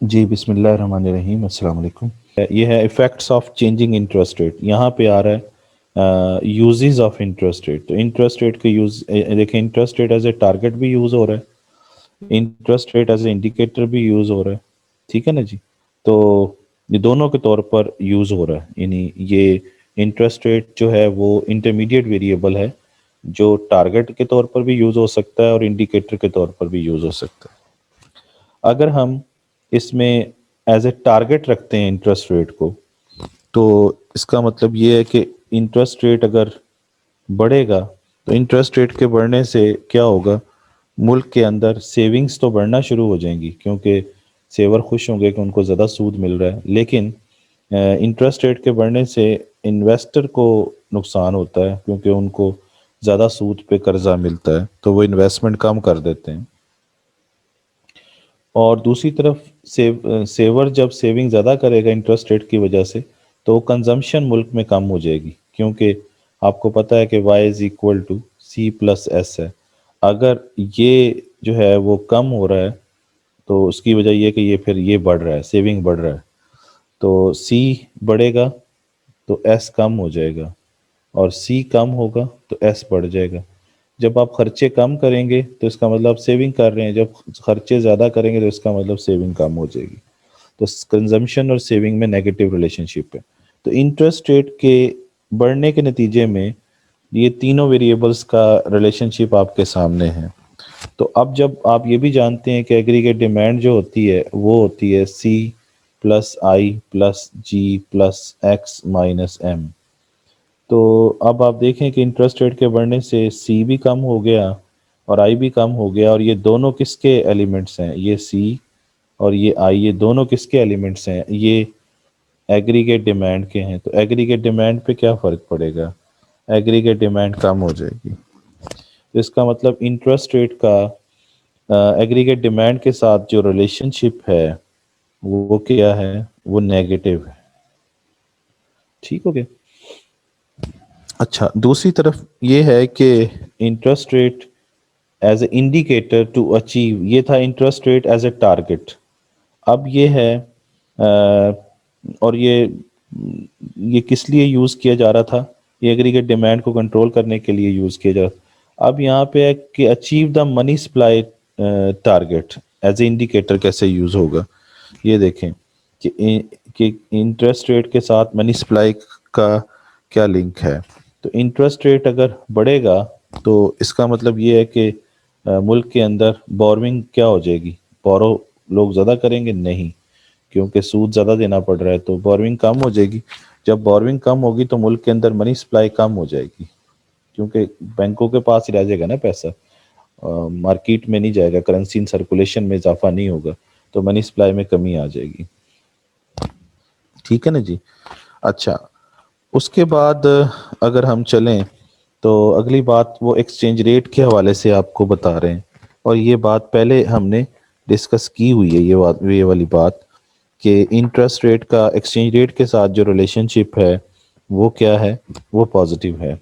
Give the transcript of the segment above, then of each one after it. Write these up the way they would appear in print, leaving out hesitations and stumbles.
جی بسم اللہ الرحمن الرحیم، السلام علیکم۔ یہ ہے effects of changing interest rate, یہاں پہ آ رہا ہے یوزز آف انٹرسٹ ریٹ۔ تو انٹرسٹ ریٹ کے یوز دیکھیں، interest rate as a target بھی یوز ہو رہا ہے، interest rate as a indicator بھی یوز ہو رہا ہے، ٹھیک ہے نا جی۔ تو یہ دونوں کے طور پر یوز ہو رہا ہے، یعنی یہ انٹرسٹ ریٹ جو ہے وہ انٹرمیڈیٹ ویریبل ہے جو ٹارگیٹ کے طور پر بھی یوز ہو سکتا ہے اور انڈیکیٹر کے طور پر بھی یوز ہو سکتا ہے۔ اگر ہم اس میں ایز اے ٹارگیٹ رکھتے ہیں انٹرسٹ ریٹ کو، تو اس کا مطلب یہ ہے کہ انٹرسٹ ریٹ اگر بڑھے گا تو انٹرسٹ ریٹ کے بڑھنے سے کیا ہوگا، ملک کے اندر سیونگز تو بڑھنا شروع ہو جائیں گی، کیونکہ سیور خوش ہوں گے کہ ان کو زیادہ سود مل رہا ہے۔ لیکن انٹرسٹ ریٹ کے بڑھنے سے انویسٹر کو نقصان ہوتا ہے، کیونکہ ان کو زیادہ سود پہ قرضہ ملتا ہے تو وہ انویسٹمنٹ کم کر دیتے ہیں۔ اور دوسری طرف سیور جب سیونگ زیادہ کرے گا انٹرسٹ ریٹ کی وجہ سے، تو کنزمپشن ملک میں کم ہو جائے گی، کیونکہ آپ کو پتہ ہے کہ Y = C+S ہے۔ اگر یہ جو ہے وہ کم ہو رہا ہے تو اس کی وجہ یہ کہ یہ پھر یہ بڑھ رہا ہے، سیونگ بڑھ رہا ہے، تو سی بڑھے گا تو ایس کم ہو جائے گا، اور سی کم ہوگا تو ایس بڑھ جائے گا۔ جب آپ خرچے کم کریں گے تو اس کا مطلب آپ سیونگ کر رہے ہیں، جب خرچے زیادہ کریں گے تو اس کا مطلب سیونگ کم ہو جائے گی۔ تو کنزمپشن اور سیونگ میں نیگیٹو ریلیشن شپ ہے۔ تو انٹرسٹ ریٹ کے بڑھنے کے نتیجے میں یہ تینوں ویریبلس کا ریلیشن شپ آپ کے سامنے ہے۔ تو اب جب آپ یہ بھی جانتے ہیں کہ ایگریگیٹ ڈیمانڈ جو ہوتی ہے وہ ہوتی ہے C+I+G+X-M۔ تو اب آپ دیکھیں کہ انٹرسٹ ریٹ کے بڑھنے سے سی بھی کم ہو گیا اور آئی بھی کم ہو گیا، اور یہ دونوں کس کے ایلیمنٹس ہیں، یہ سی اور یہ آئی، یہ دونوں کس کے ایلیمنٹس ہیں، یہ ایگریگیٹ ڈیمانڈ کے ہیں۔ تو ایگریگیٹ ڈیمانڈ پہ کیا فرق پڑے گا، ایگریگیٹ ڈیمانڈ کم ہو جائے گی۔ تو اس کا مطلب انٹرسٹ ریٹ کا ایگریگیٹ ڈیمانڈ کے ساتھ جو ریلیشن شپ ہے وہ کیا ہے، وہ نیگیٹو ہے، ٹھیک ہو گیا۔ اچھا، دوسری طرف یہ ہے کہ interest rate as a indicator to achieve, یہ تھا interest rate as a target. اب یہ ہے اور یہ کس لیے یوز کیا جا رہا تھا، یہ ایگریگیٹ ڈیمانڈ کو کنٹرول کرنے کے لیے یوز کیا جا رہا تھا۔ اب یہاں پہ ہے کہ achieve the money supply target as a indicator کیسے یوز ہوگا، یہ دیکھیں کہ انٹرسٹ ریٹ کے ساتھ منی سپلائی کا کیا لنک ہے۔ تو انٹرسٹ ریٹ اگر بڑھے گا تو اس کا مطلب یہ ہے کہ ملک کے اندر بورونگ کیا ہو جائے گی، بورو لوگ زیادہ کریں گے نہیں، کیونکہ سود زیادہ دینا پڑ رہا ہے تو بورونگ کم ہو جائے گی۔ جب بورونگ کم ہوگی تو ملک کے اندر منی سپلائی کم ہو جائے گی، کیونکہ بینکوں کے پاس ہی رہ جائے گا نا پیسہ، مارکیٹ میں نہیں جائے گا، کرنسی ان سرکولیشن میں اضافہ نہیں ہوگا، تو منی سپلائی میں کمی آ جائے گی، ٹھیک ہے نا جی۔ اچھا، اس کے بعد اگر ہم چلیں تو اگلی بات وہ ایکسچینج ریٹ کے حوالے سے آپ کو بتا رہے ہیں، اور یہ بات پہلے ہم نے ڈسکس کی ہوئی ہے، یہ والی بات کہ انٹرسٹ ریٹ کا ایکسچینج ریٹ کے ساتھ جو ریلیشن شپ ہے وہ کیا ہے، وہ پازیٹیو ہے۔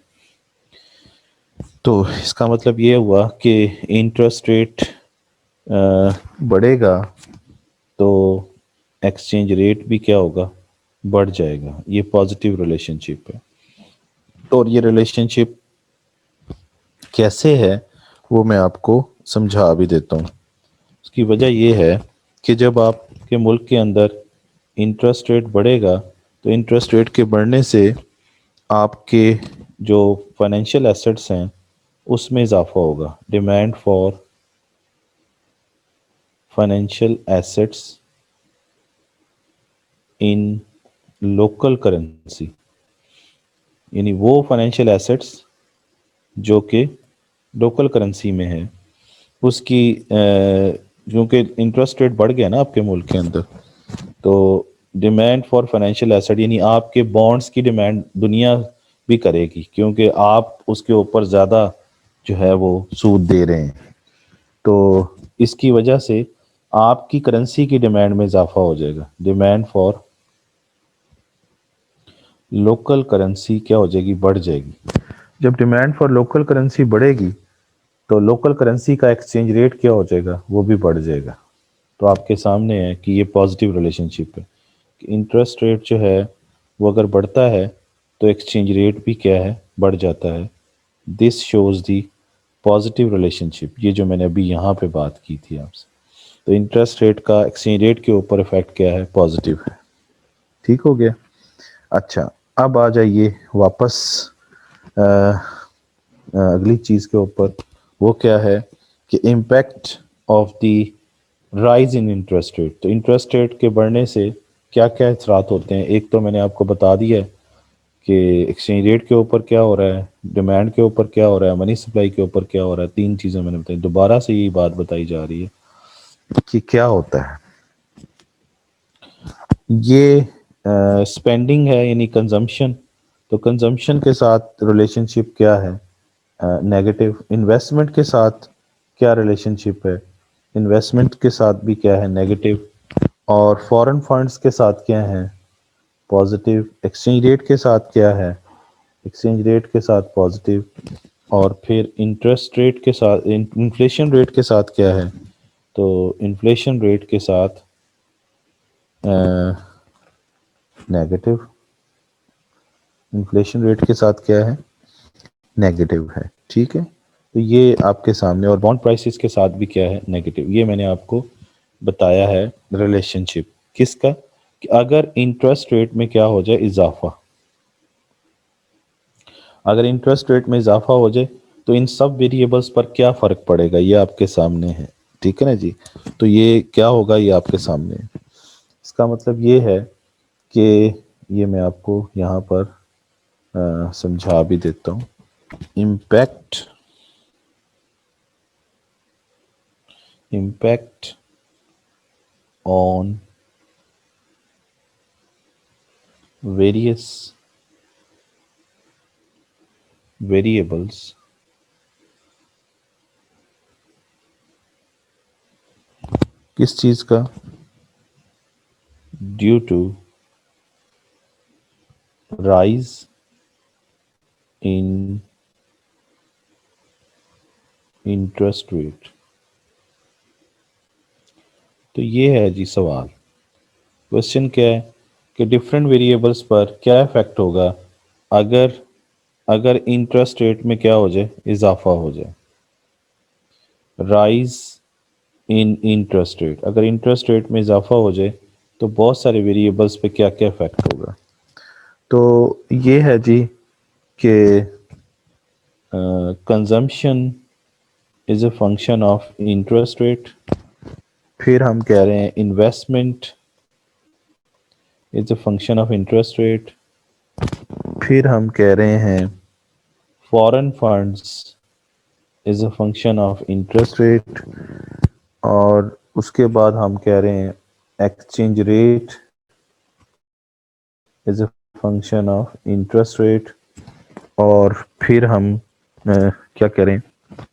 تو اس کا مطلب یہ ہوا کہ انٹرسٹ ریٹ بڑھے گا تو ایکسچینج ریٹ بھی کیا ہوگا، بڑھ جائے گا، یہ پازیٹیو ریلیشن شپ ہے۔ اور یہ ریلیشن شپ کیسے ہے وہ میں آپ کو سمجھا بھی دیتا ہوں۔ اس کی وجہ یہ ہے کہ جب آپ کے ملک کے اندر انٹرسٹ ریٹ بڑھے گا تو انٹرسٹ ریٹ کے بڑھنے سے آپ کے جو فائنینشیل ایسٹس ہیں اس میں اضافہ ہوگا، demand for financial assets in local currency, یعنی وہ فائنینشیل ایسٹس جو کہ لوکل کرنسی میں ہے، اس کی کیونکہ انٹرسٹ ریٹ بڑھ گیا نا آپ کے ملک کے اندر، تو ڈیمانڈ فار فائنینشیل ایسٹ یعنی آپ کے بانڈس کی ڈیمانڈ دنیا بھی کرے گی، کیونکہ آپ اس کے اوپر زیادہ جو ہے وہ سود دے رہے ہیں، تو اس کی وجہ سے آپ کی کرنسی کی ڈیمانڈ میں اضافہ ہو جائے گا، ڈیمانڈ فار لوکل کرنسی کیا ہو جائے گی، بڑھ جائے گی۔ جب ڈیمانڈ فار لوکل کرنسی بڑھے گی تو لوکل کرنسی کا ایکسچینج ریٹ کیا ہو جائے گا، وہ بھی بڑھ جائے گا۔ تو آپ کے سامنے ہے کہ یہ پازیٹیو ریلیشن شپ ہے کہ انٹرسٹ ریٹ جو ہے وہ اگر بڑھتا ہے تو ایکسچینج ریٹ بھی کیا ہے بڑھ جاتا ہے. This shows the positive relationship. یہ جو میں نے ابھی یہاں پہ بات کی تھی آپ سے, تو انٹرسٹ ریٹ کا ایکسچینج ریٹ کے اوپر افیکٹ کیا ہے, پازیٹیو ہے. ٹھیک ہو گیا. اچھا اب آ جائیے واپس اگلی چیز کے اوپر. وہ کیا ہے کہ impact of the rise in interest rate. تو انٹرسٹ ریٹ کے بڑھنے سے کیا کیا اثرات ہوتے ہیں. ایک تو میں نے آپ کو بتا دیا ہے کہ ایکسچینج ریٹ کے اوپر کیا ہو رہا ہے, ڈیمانڈ کے اوپر کیا ہو رہا ہے, منی سپلائی کے اوپر کیا ہو رہا ہے. تین چیزیں میں نے بتائی, دوبارہ سے یہی بات بتائی جا رہی ہے کہ کیا ہوتا ہے. یہ اسپینڈنگ ہے یعنی کنزمپشن. تو کنزمپشن کے ساتھ ریلیشن شپ کیا ہے, نیگیٹو. انویسٹمنٹ کے ساتھ کیا ریلیشن شپ ہے, انویسٹمنٹ کے ساتھ بھی کیا ہے, نیگیٹو. اور فارن فنڈز کے ساتھ کیا ہیں, پازیٹیو. ایکسچینج ریٹ کے ساتھ کیا ہے, ایکسچینج ریٹ کے ساتھ پازیٹیو. اور پھر انٹرسٹ ریٹ کے ساتھ, انفلیشن ریٹ کے ساتھ کیا ہے, تو انفلیشن ریٹ کے ساتھ نیگیٹو. انفلیشن ریٹ کے ساتھ کیا ہے, نیگیٹو ہے. ٹھیک ہے, تو یہ آپ کے سامنے. اور بانڈ پرائسز کے ساتھ بھی کیا ہے, نیگیٹو. یہ میں نے آپ کو بتایا ہے ریلیشن شپ کس کا, کہ اگر انٹرسٹ ریٹ میں کیا ہو جائے اضافہ, اگر انٹرسٹ ریٹ میں اضافہ ہو جائے تو ان سب ویریبلس پر کیا فرق پڑے گا, یہ آپ کے سامنے ہے. ٹھیک ہے نا جی. تو یہ کیا ہوگا, یہ آپ کے سامنے ہے. اس کا مطلب یہ ہے کہ یہ میں آپ کو یہاں پر سمجھا بھی دیتا ہوں. امپیکٹ آن ویریس variables کس چیز کا, due to rise in interest rate. تو یہ ہے جی سوال. کوشچن کیا ہے کہ ڈفرینٹ ویریبلس پر کیا افیکٹ ہوگا اگر انٹرسٹ ریٹ میں کیا ہو جائے, اضافہ ہو جائے. رائز ان انٹرسٹ ریٹ, اگر انٹرسٹ ریٹ میں اضافہ ہو جائے تو بہت سارے ویریبلس پہ کیا کیا افیکٹ ہوگا. تو یہ ہے جی کہ consumption is a function of interest rate. پھر ہم کہہ رہے ہیں investment is a function of interest rate. پھر ہم کہہ رہے ہیں foreign funds is a function of interest rate. اور اس کے بعد ہم کہہ رہے ہیں exchange rate is a function of interest rate. اور پھر ہم کیا کہہ رہے ہیں,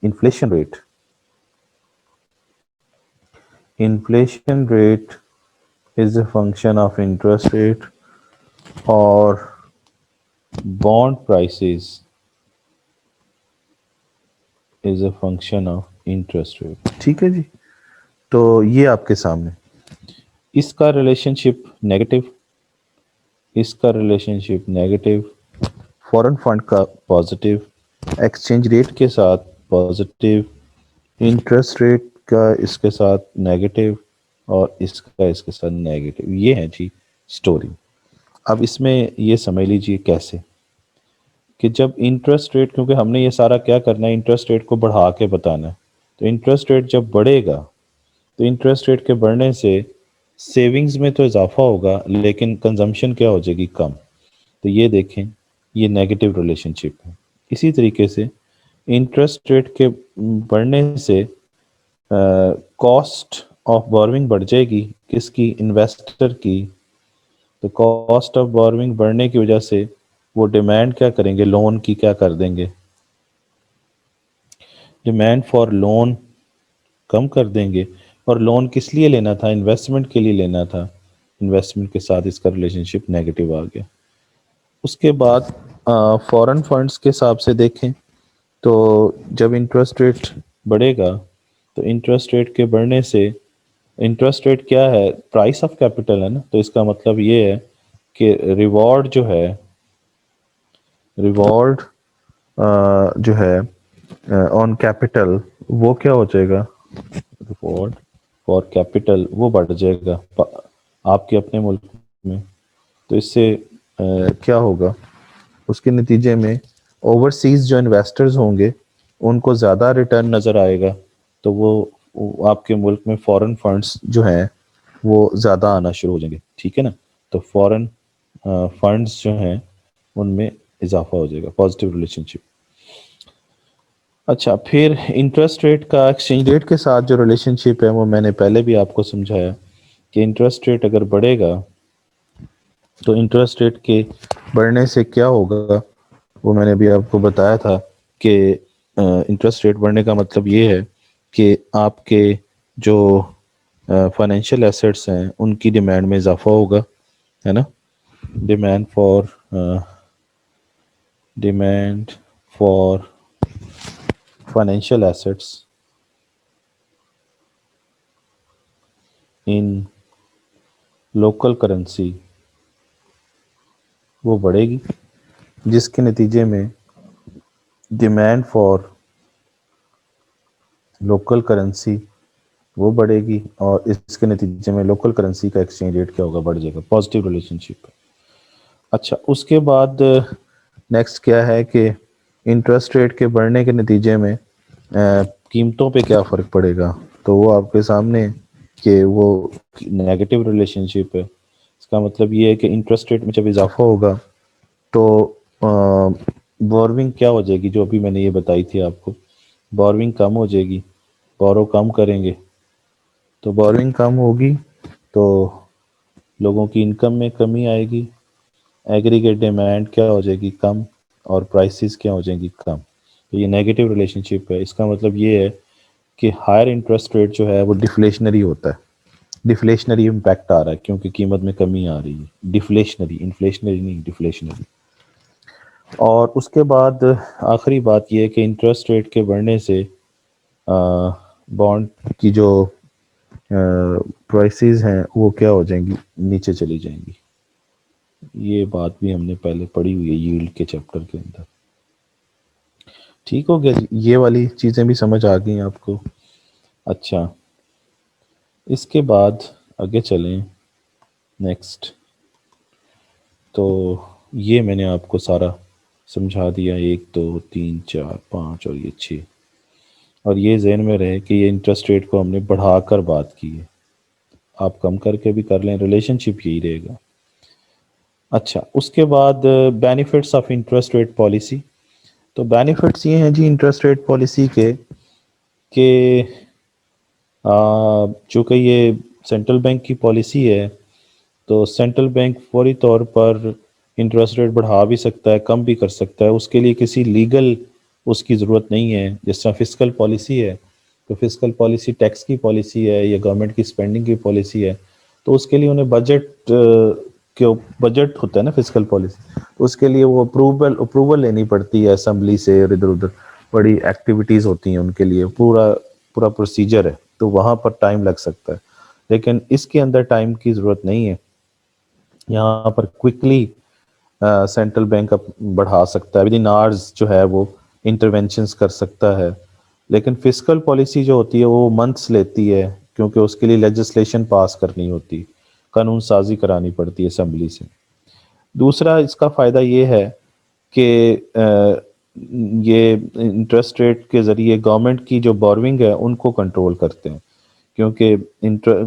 inflation rate. Inflation rate is a function of interest rate. اور bond prices is a function of interest rate. ٹھیک ہے جی. تو یہ آپ کے سامنے. اس کا ریلیشن شپ نیگیٹو, اس کا ریلیشن شپ نیگیٹو, فورن فنڈ کا پازیٹیو, ایکسچینج ریٹ کے ساتھ پازیٹیو, انٹرسٹ ریٹ کا اس کے ساتھ نیگیٹو, اور اس کا اس کے ساتھ نیگیٹو. یہ ہے جی سٹوری. اب اس میں یہ سمجھ لیجئے کیسے کہ جب انٹرسٹ ریٹ, کیونکہ ہم نے یہ سارا کیا کرنا ہے, انٹرسٹ ریٹ کو بڑھا کے بتانا ہے. تو انٹرسٹ ریٹ جب بڑھے گا تو انٹرسٹ ریٹ کے بڑھنے سے سیونگز میں تو اضافہ ہوگا لیکن کنزمپشن کیا ہو جائے گی, کم. تو یہ دیکھیں یہ نیگیٹو ریلیشن شپ ہے. اسی طریقے سے انٹرسٹ ریٹ کے بڑھنے سے کاسٹ آف بورونگ بڑھ جائے گی, کس کی, انویسٹر کی. تو کاسٹ آف بورونگ بڑھنے کی وجہ سے وہ ڈیمانڈ کیا کریں گے, لون کی کیا کر دیں گے, ڈیمانڈ فار لون کم کر دیں گے. اور لون کس لیے لینا تھا, انویسٹمنٹ کے لیے لینا تھا. انویسٹمنٹ کے ساتھ اس کا ریلیشن شپ نیگیٹو آ گیا. اس کے بعد فارن فنڈز کے حساب سے دیکھیں تو جب انٹرسٹ ریٹ بڑھے گا تو انٹرسٹ ریٹ کے بڑھنے سے انٹرسٹ ریٹ کیا ہے؟ پرائس آف کیپٹل ہے نا، تو اس کا مطلب یہ ہے کہ ریوارڈ جو ہے، ریوارڈ جو ہے آن کیپٹل، وہ کیا ہو جائے گا؟ ریوارڈ فار کیپٹل وہ بڑھ جائے گا آپ کے اپنے ملک میں. تو اس سے کیا ہوگا؟ اس کے نتیجے میں اوورسیز جو انویسٹرز ہوں گے ان کو زیادہ ریٹرن نظر آئے گا، تو وہ آپ کے ملک میں فورن فنڈس جو ہیں وہ زیادہ آنا شروع ہو جائیں گے. ٹھیک ہے نا؟ تو فورن فنڈس جو ہیں ان میں اضافہ ہو جائے گا، پازیٹیو ریلیشن شپ. اچھا، پھر انٹرسٹ ریٹ کا ایکسچینج ریٹ کے ساتھ جو ریلیشن شپ ہے وہ میں نے پہلے بھی آپ کو سمجھایا کہ انٹرسٹ ریٹ اگر بڑھے گا تو انٹرسٹ ریٹ کے بڑھنے سے کیا ہوگا، وہ میں نے بھی آپ کو بتایا تھا کہ انٹرسٹ ریٹ بڑھنے کا مطلب یہ ہے کہ آپ کے جو فائنینشیل ایسٹس ہیں ان کی ڈیمانڈ میں اضافہ ہوگا، ہے نا؟ Demand for financial assets in local currency وہ بڑھے گی، جس کے نتیجے میں ڈیمانڈ فار لوکل کرنسی وہ بڑھے گی، اور اس کے نتیجے میں لوکل کرنسی کا ایکسچینج ریٹ کیا ہوگا؟ بڑھ جائے گا. پازیٹیو ریلیشن شپ. اچھا، اس کے بعد نیکسٹ کیا ہے کہ انٹرسٹ ریٹ کے بڑھنے کے نتیجے میں قیمتوں پہ کیا فرق پڑے گا؟ تو وہ آپ کے سامنے کہ وہ نیگیٹو ریلیشن شپ ہے. اس کا مطلب یہ ہے کہ انٹرسٹ ریٹ میں جب اضافہ ہوگا تو بورونگ کیا ہو جائے گی؟ جو ابھی میں نے یہ بتائی تھی آپ کو، بورونگ کم ہو جائے گی، بورو کم کریں گے تو بورونگ کم ہوگی تو لوگوں کی انکم میں کمی آئے گی، ایگریگیٹ ڈیمانڈ کیا ہو جائے گی؟ کم، اور پرائسز کیا ہو جائیں گی؟ کم. تو یہ نیگیٹو ریلیشن شپ ہے. اس کا مطلب یہ ہے کہ ہائر انٹرسٹ ریٹ جو ہے وہ ڈیفلیشنری ہوتا ہے، ڈیفلیشنری امپیکٹ آ رہا ہے کیونکہ قیمت میں کمی آ رہی ہے. ڈیفلیشنری، انفلیشنری نہیں، ڈیفلیشنری. اور اس کے بعد آخری بات یہ ہے کہ انٹرسٹ ریٹ کے بڑھنے سے بانڈ کی جو پرائسز ہیں وہ کیا ہو جائیں گی؟ نیچے چلی جائیں گی. یہ بات بھی ہم نے پہلے پڑھی ہوئی ہے ییلڈ کے چیپٹر کے اندر. ٹھیک ہو گیا جی؟ یہ والی چیزیں بھی سمجھ آ گئی آپ کو؟ اچھا، اس کے بعد آگے چلیں نیکسٹ. تو یہ میں نے آپ کو سارا سمجھا دیا، 1 2 3 4 5 اور یہ 6. اور یہ ذہن میں رہے کہ یہ انٹرسٹ ریٹ کو ہم نے بڑھا کر بات کی ہے، آپ کم کر کے بھی کر لیں، ریلیشن شپ یہی رہے گا. اچھا، اس کے بعد benefits of interest rate policy. تو بینیفٹس یہ ہیں جی انٹرسٹ ریٹ پالیسی کے کہ چونکہ یہ سینٹرل بینک کی پالیسی ہے تو سینٹرل بینک فوری طور پر انٹرسٹ ریٹ بڑھا بھی سکتا ہے، کم بھی کر سکتا ہے. اس کے لیے کسی لیگل اس کی ضرورت نہیں ہے. جس طرح فسکل پالیسی ہے تو فسکل پالیسی ٹیکس کی پالیسی ہے یا گورنمنٹ کی اسپینڈنگ کی پالیسی ہے، تو اس کے لیے انہیں بجٹ ہوتا ہے نا فسکل پالیسی، اس کے لیے وہ اپروول لینی پڑتی ہے اسمبلی سے، اور ادھر ادھر بڑی ایکٹیویٹیز ہوتی ہیں ان کے لیے، پورا پروسیجر ہے، تو وہاں پر ٹائم لگ سکتا ہے. لیکن اس کے اندر ٹائم کی ضرورت نہیں ہے، یہاں پر کوئکلی سینٹرل بینک بڑھا سکتا ہے، ود ان آورز جو ہے وہ انٹرونشنز کر سکتا ہے. لیکن فسکل پالیسی جو ہوتی ہے وہ منتھس لیتی ہے، کیونکہ اس کے لیے لیجسلیشن پاس کرنی ہوتی، قانون سازی کرانی پڑتی ہے اسمبلی سے. دوسرا اس کا فائدہ یہ ہے کہ یہ انٹرسٹ ریٹ کے ذریعے گورنمنٹ کی جو بورونگ ہے ان کو کنٹرول کرتے ہیں، کیونکہ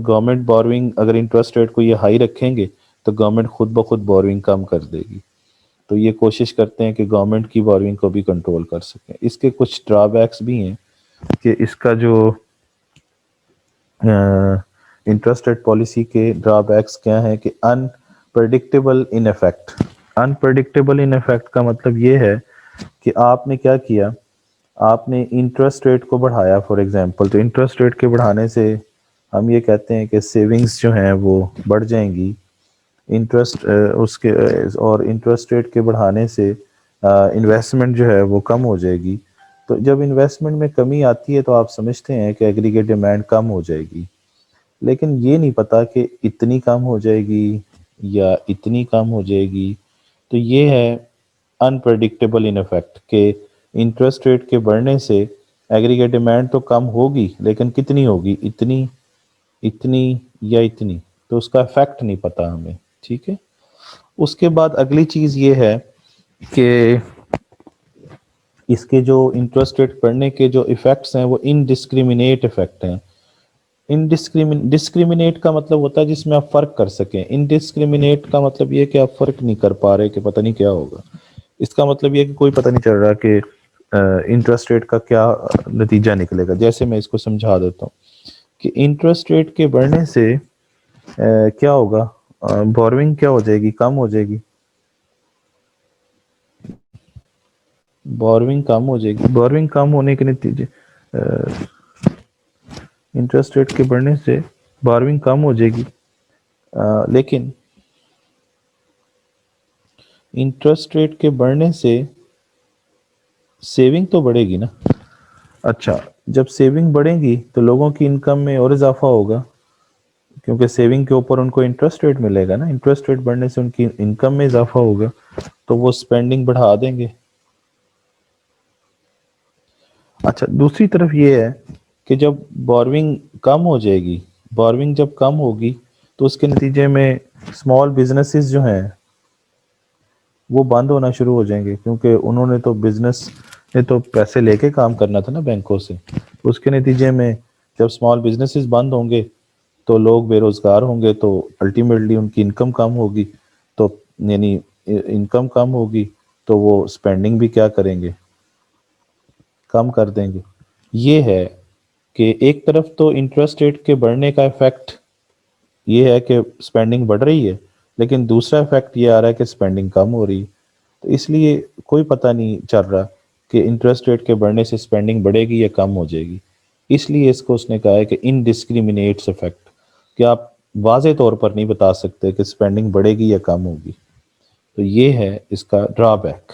گورنمنٹ بورونگ اگر انٹرسٹ ریٹ کو یہ ہائی رکھیں گے تو گورنمنٹ خود بخود بورونگ کم کر دے گی. تو یہ کوشش کرتے ہیں کہ گورنمنٹ کی بورونگ کو بھی کنٹرول کر سکیں. اس کے کچھ ڈرا بیکس بھی ہیں کہ اس کا جو انٹرسٹ ریٹ پالیسی کے ڈرا بیکس کیا ہیں کہ unpredictable in effect. Unpredictable in effect کا مطلب یہ ہے کہ آپ نے کیا کیا، آپ نے انٹرسٹ ریٹ کو بڑھایا فار ایگزامپل، تو انٹرسٹ ریٹ کے بڑھانے سے ہم یہ کہتے ہیں کہ سیونگز جو ہیں وہ بڑھ جائیں گی. انٹرسٹ اس کے اور انٹرسٹ ریٹ کے بڑھانے سے انویسٹمنٹ جو ہے وہ کم ہو جائے گی. تو جب انویسٹمنٹ میں کمی آتی ہے تو آپ سمجھتے ہیں کہ ایگریگیٹ ڈیمانڈ کم ہو جائے گی. لیکن یہ نہیں پتا کہ اتنی کم ہو جائے گی یا اتنی کم ہو جائے گی. تو یہ ہے انپریڈکٹیبل ان افیکٹ کہ انٹرسٹ ریٹ کے بڑھنے سے ایگریگیٹ ڈیمانڈ تو کم ہوگی لیکن کتنی ہوگی، اتنی، اتنی یا اتنی. تو اس کا افیکٹ نہیں پتا ہمیں. ٹھیک ہے. اس کے بعد اگلی چیز یہ ہے کہ اس کے جو انٹرسٹ ریٹ پڑھنے کے جو ایفیکٹس ہیں وہ انڈسکریمنیٹ ایفیکٹ ہیں. ڈسکریمنیٹ کا مطلب ہوتا ہے جس میں آپ فرق کر سکیں. انڈسکریمنیٹ کا مطلب یہ ہے کہ آپ فرق نہیں کر پا رہے کہ پتہ نہیں کیا ہوگا. اس کا مطلب یہ ہے کہ کوئی پتہ نہیں چل رہا کہ انٹرسٹ ریٹ کا کیا نتیجہ نکلے گا. جیسے میں اس کو سمجھا دیتا ہوں کہ انٹرسٹ ریٹ کے بڑھنے سے کیا ہوگا، بورونگ کیا ہو جائے گی، کم ہو جائے گی. بورونگ کم ہو جائے گی. بورونگ کم ہونے کے نتیجے انٹرسٹ ریٹ کے بڑھنے سے بورونگ کم ہو جائے گی. لیکن انٹرسٹ ریٹ کے بڑھنے سے سیونگ تو بڑھے گی نا. اچھا، جب سیونگ بڑھے گی تو لوگوں کی انکم میں اور اضافہ ہوگا کیونکہ سیونگ کے اوپر ان کو انٹرسٹ ریٹ ملے گا نا. انٹرسٹ ریٹ بڑھنے سے ان کی انکم میں اضافہ ہوگا تو وہ اسپینڈنگ بڑھا دیں گے. اچھا، دوسری طرف یہ ہے کہ جب بوروینگ کم ہو جائے گی، بوروینگ جب کم ہوگی تو اس کے نتیجے میں اسمال بزنسز جو ہیں وہ بند ہونا شروع ہو جائیں گے کیونکہ انہوں نے تو بزنس نے تو پیسے لے کے کام کرنا تھا نا بینکوں سے. اس کے نتیجے میں جب اسمال بزنسز بند ہوں گے تو لوگ بے روزگار ہوں گے تو الٹیمیٹلی ان کی انکم کم ہوگی. تو یعنی انکم کم ہوگی تو وہ اسپینڈنگ بھی کیا کریں گے، کم کر دیں گے. یہ ہے کہ ایک طرف تو انٹرسٹ ریٹ کے بڑھنے کا افیکٹ یہ ہے کہ اسپینڈنگ بڑھ رہی ہے لیکن دوسرا افیکٹ یہ آ رہا ہے کہ اسپینڈنگ کم ہو رہی ہے. تو اس لیے کوئی پتہ نہیں چل رہا کہ انٹرسٹ ریٹ کے بڑھنے سے اسپینڈنگ بڑھے گی یا کم ہو جائے گی. اس لیے اس کو اس نے کہا ہے کہ انڈسکریمنیٹس افیکٹ، کہ آپ واضح طور پر نہیں بتا سکتے کہ اسپینڈنگ بڑھے گی یا کم ہوگی. تو یہ ہے اس کا ڈرا بیک.